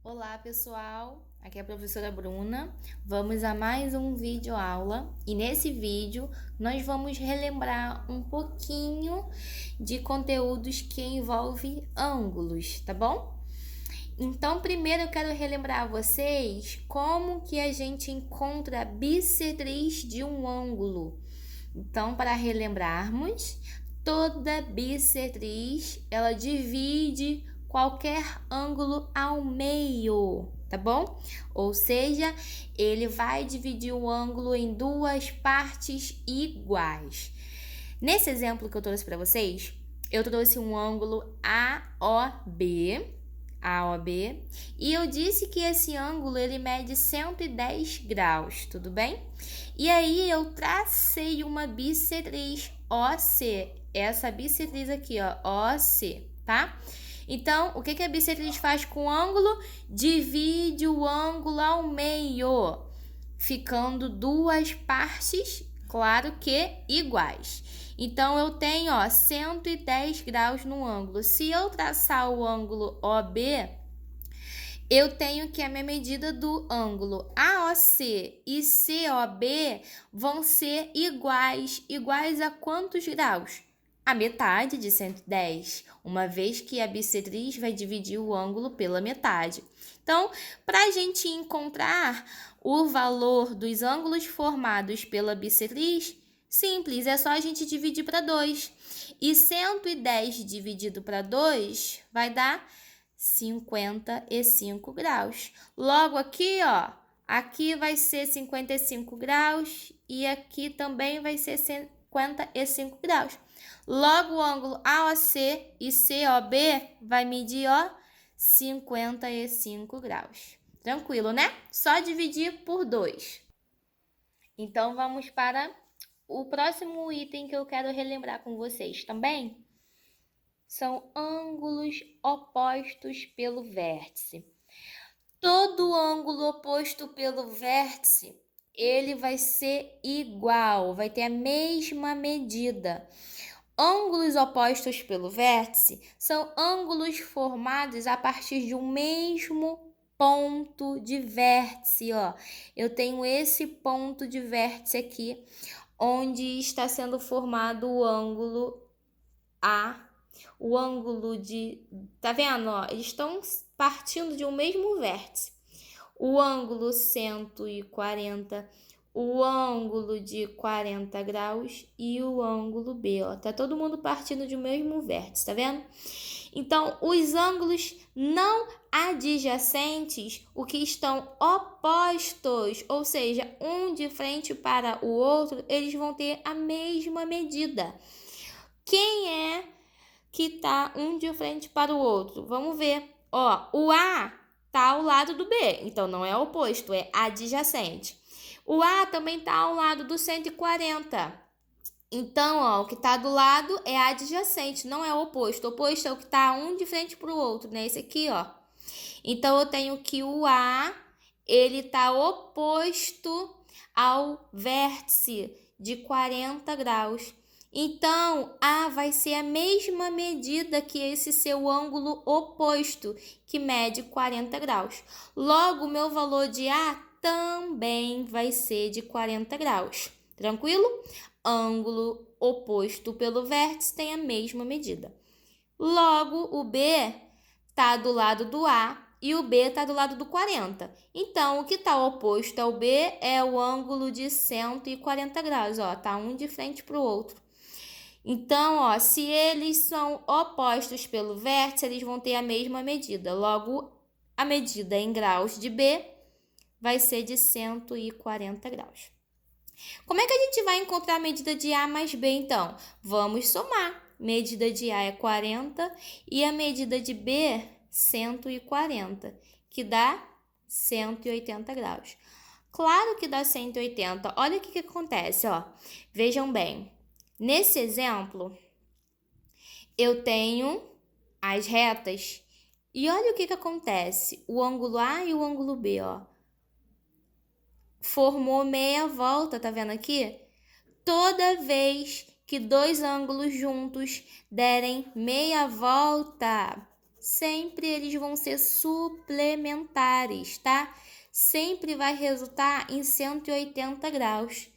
Olá, pessoal! Aqui é a professora Bruna. Vamos a mais um vídeo aula e nesse vídeo nós vamos relembrar um pouquinho de conteúdos que envolvem ângulos, tá bom? Então, primeiro eu quero relembrar a vocês como que a gente encontra a bissetriz de um ângulo. Então, para relembrarmos, toda bissetriz ela divide qualquer ângulo ao meio, tá bom? Ou seja, ele vai dividir o ângulo em duas partes iguais. Nesse exemplo que eu trouxe para vocês, eu trouxe um ângulo AOB, e eu disse que esse ângulo ele mede 110 graus, tudo bem? E aí eu tracei uma bissetriz OC, essa bissetriz aqui, ó, OC, tá? Então, o que a bissetriz faz com o ângulo? Divide o ângulo ao meio, ficando duas partes, claro que iguais. Então, eu tenho, ó, 110 graus no ângulo. Se eu traçar o ângulo OB, eu tenho que a minha medida do ângulo AOC e COB vão ser iguais. Iguais a quantos graus? A metade de 110, uma vez que a bissetriz vai dividir o ângulo pela metade. Então, para a gente encontrar o valor dos ângulos formados pela bissetriz, simples, é só a gente dividir para 2. E 110 dividido para 2 vai dar 55 graus. Logo aqui, ó, aqui vai ser 55 graus e aqui também vai ser 55 graus. Logo, o ângulo AOC e COB vai medir, ó, 55 graus. Tranquilo, né? Só dividir por 2. Então, vamos para o próximo item que eu quero relembrar com vocês também. São ângulos opostos pelo vértice. Todo ângulo oposto pelo vértice, ele vai ser igual, vai ter a mesma medida. Ângulos opostos pelo vértice são ângulos formados a partir de um mesmo ponto de vértice, ó. Eu tenho esse ponto de vértice aqui, onde está sendo formado o ângulo A. O ângulo de... Tá vendo, ó? Eles estão partindo de um mesmo vértice. O ângulo 140, o ângulo de 40 graus e o ângulo B, ó. Tá todo mundo partindo de um mesmo vértice, tá vendo? Então, os ângulos não adjacentes, o que estão opostos, ou seja, um de frente para o outro, eles vão ter a mesma medida. Quem é que tá um de frente para o outro? Vamos ver. Ó, o A tá ao lado do B, então não é oposto, é adjacente. O A também tá ao lado do 140. Então, ó, o que tá do lado é adjacente, não é oposto. O oposto é o que tá um de frente para o outro, né? Esse aqui, ó. Então, eu tenho que o A, ele tá oposto ao vértice de 40 graus. Então, A vai ser a mesma medida que esse seu ângulo oposto, que mede 40 graus. Logo, o meu valor de A também vai ser de 40 graus. Tranquilo? Ângulo oposto pelo vértice tem a mesma medida. Logo, o B está do lado do A e o B está do lado do 40. Então, o que está oposto ao B é o ângulo de 140 graus. Ó, tá um de frente para o outro. Então, ó, se eles são opostos pelo vértice, eles vão ter a mesma medida. Logo, a medida em graus de B vai ser de 140 graus. Como é que a gente vai encontrar a medida de A mais B, então? Vamos somar. Medida de A é 40 e a medida de B, 140, que dá 180 graus. Claro que dá 180. Olha o que acontece, ó. Vejam bem. Nesse exemplo, eu tenho as retas e olha o que acontece. O ângulo A e o ângulo B, ó, formou meia volta, tá vendo aqui? Toda vez que dois ângulos juntos derem meia volta, sempre eles vão ser suplementares, tá? Sempre vai resultar em 180 graus.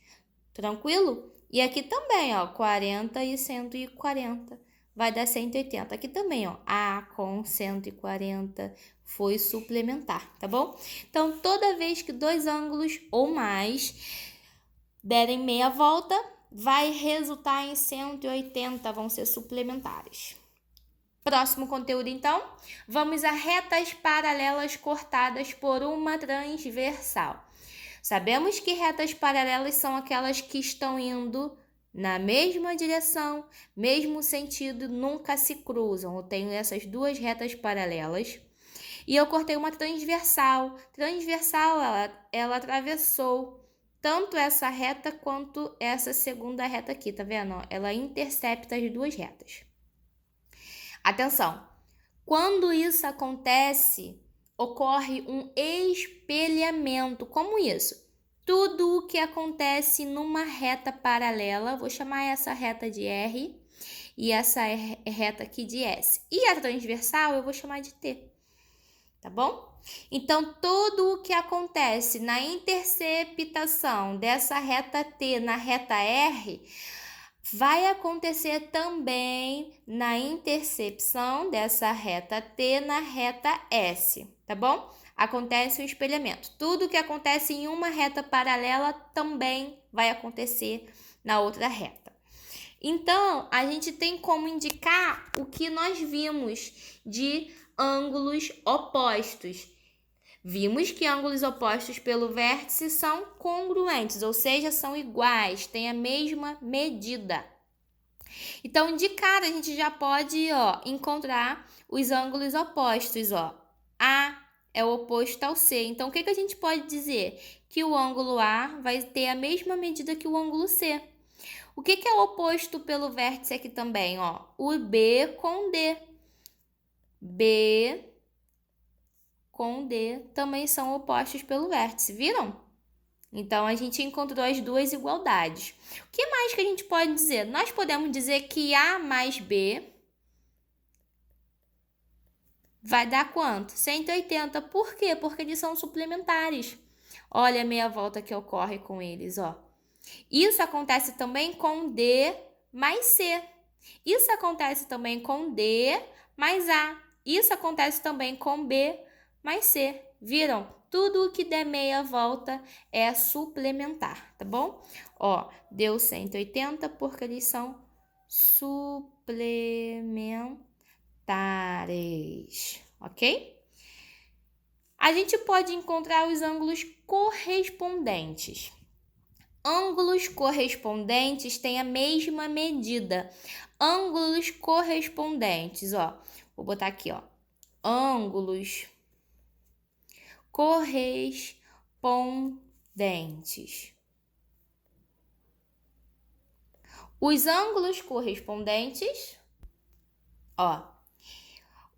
Tranquilo? E aqui também, ó, 40 e 140 vai dar 180. Aqui também, ó, A com 140 foi suplementar, tá bom? Então, toda vez que dois ângulos ou mais derem meia volta, vai resultar em 180, vão ser suplementares. Próximo conteúdo, então, vamos a retas paralelas cortadas por uma transversal. Sabemos que retas paralelas são aquelas que estão indo na mesma direção, mesmo sentido, nunca se cruzam. Eu tenho essas duas retas paralelas e eu cortei uma transversal. Transversal, ela atravessou tanto essa reta quanto essa segunda reta aqui, tá vendo? Ela intercepta as duas retas. Atenção! Quando isso acontece, ocorre um espelhamento. Como isso? Tudo o que acontece numa reta paralela, vou chamar essa reta de R e essa reta aqui de S. E a transversal eu vou chamar de T, tá bom? Então, tudo o que acontece na interceptação dessa reta T na reta R vai acontecer também na intercepção dessa reta T na reta S, tá bom? Acontece o espelhamento. Tudo que acontece em uma reta paralela também vai acontecer na outra reta. Então, a gente tem como indicar o que nós vimos de ângulos opostos. Vimos que ângulos opostos pelo vértice são congruentes, ou seja, são iguais, têm a mesma medida. Então, de cara, a gente já pode, encontrar os ângulos opostos, A é o oposto ao C. Então, o que a gente pode dizer? Que o ângulo A vai ter a mesma medida que o ângulo C. O que é o oposto pelo vértice aqui também, O B com D. B com D também são opostos pelo vértice, viram? Então, a gente encontrou as duas igualdades. O que mais que a gente pode dizer? Nós podemos dizer que A mais B vai dar quanto? 180. Por quê? Porque eles são suplementares. Olha a meia volta que ocorre com eles, Isso acontece também com D mais C. Isso acontece também com D mais A. Isso acontece também com B mais C. Viram? Tudo o que der meia volta é suplementar, tá bom? Deu 180 porque eles são suplementares, ok? A gente pode encontrar os ângulos correspondentes. Ângulos correspondentes têm a mesma medida. Ângulos correspondentes, vou botar aqui, ângulos correspondentes. Os ângulos correspondentes,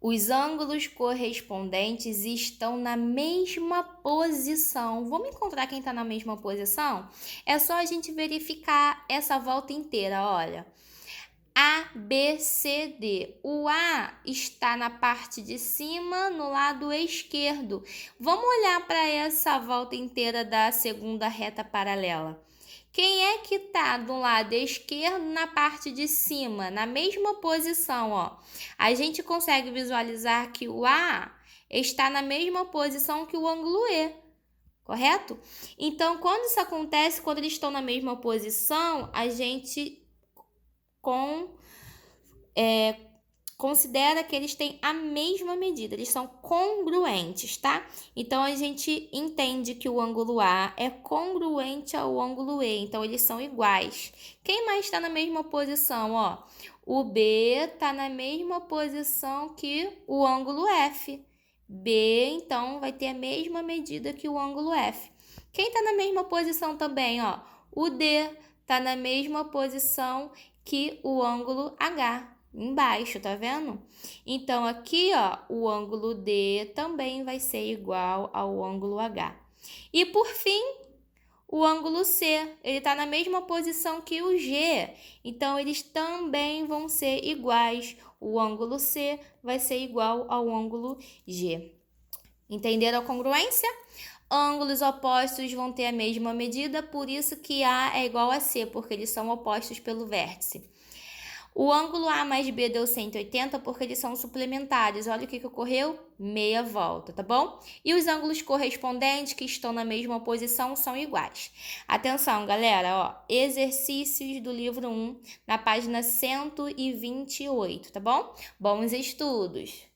os ângulos correspondentes estão na mesma posição. Vamos encontrar quem está na mesma posição? É só a gente verificar essa volta inteira, olha. A, B, C, D. O A está na parte de cima, no lado esquerdo. Vamos olhar para essa volta inteira da segunda reta paralela. Quem é que está do lado esquerdo na parte de cima, na mesma posição, A gente consegue visualizar que o A está na mesma posição que o ângulo E, correto? Então, quando isso acontece, quando eles estão na mesma posição, a gente considera que eles têm a mesma medida, eles são congruentes, tá? Então, a gente entende que o ângulo A é congruente ao ângulo E, então eles são iguais. Quem mais está na mesma posição, O B está na mesma posição que o ângulo F. B, então, vai ter a mesma medida que o ângulo F. Quem está na mesma posição também, O D está na mesma posição que o ângulo H, embaixo, tá vendo? Então, aqui, o ângulo D também vai ser igual ao ângulo H. E, por fim, O ângulo C, ele está na mesma posição que o G, então eles também vão ser iguais. O ângulo C vai ser igual ao ângulo G. Entenderam a congruência? Ângulos opostos vão ter a mesma medida, por isso que A é igual a C, porque eles são opostos pelo vértice. O ângulo A mais B deu 180 porque eles são suplementares. Olha o que ocorreu? Meia volta, tá bom? E os ângulos correspondentes que estão na mesma posição são iguais. Atenção, galera, ó, exercícios do livro 1, na página 128, tá bom? Bons estudos!